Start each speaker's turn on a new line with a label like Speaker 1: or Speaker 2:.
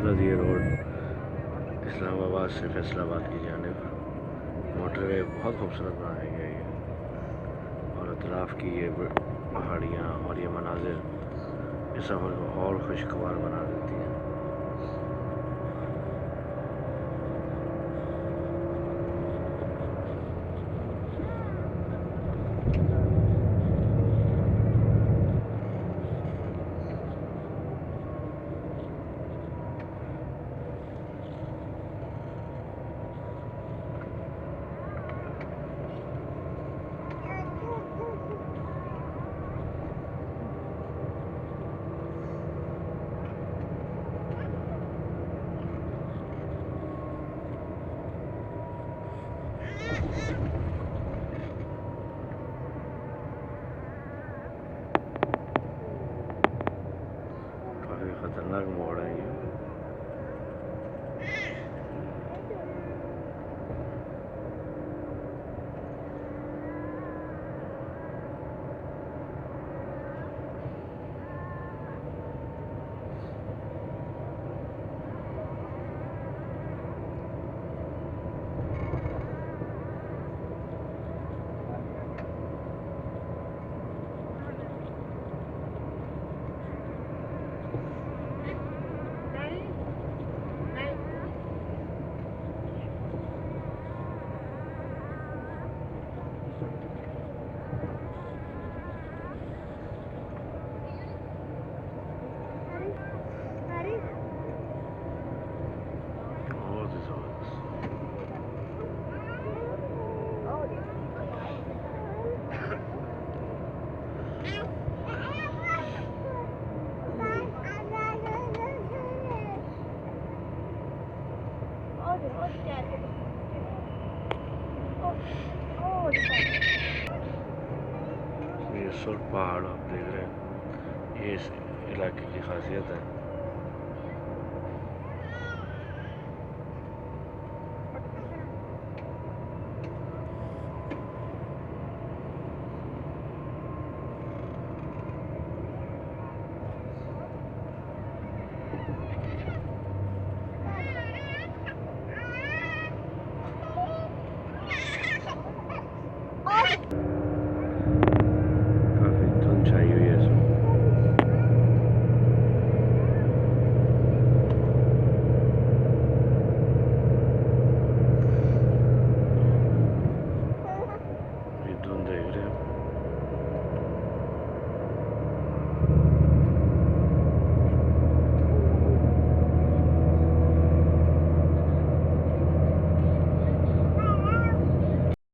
Speaker 1: खूबसूरत ये रोड इस्लामाबाद से फैसलाबाद की जानिब मोटरवे बहुत खूबसूरत बनाई गई है और अतराफ़ की ये पहाड़ियाँ और ये मनाजिर इस सफ़र को और खुशगवार बना देती हैं। काफ़ी ख़तरनाक मोड़ है ये। ये सुर्ख पहाड़ आप देख रहे हैं, ये इस इलाके की खासियत है।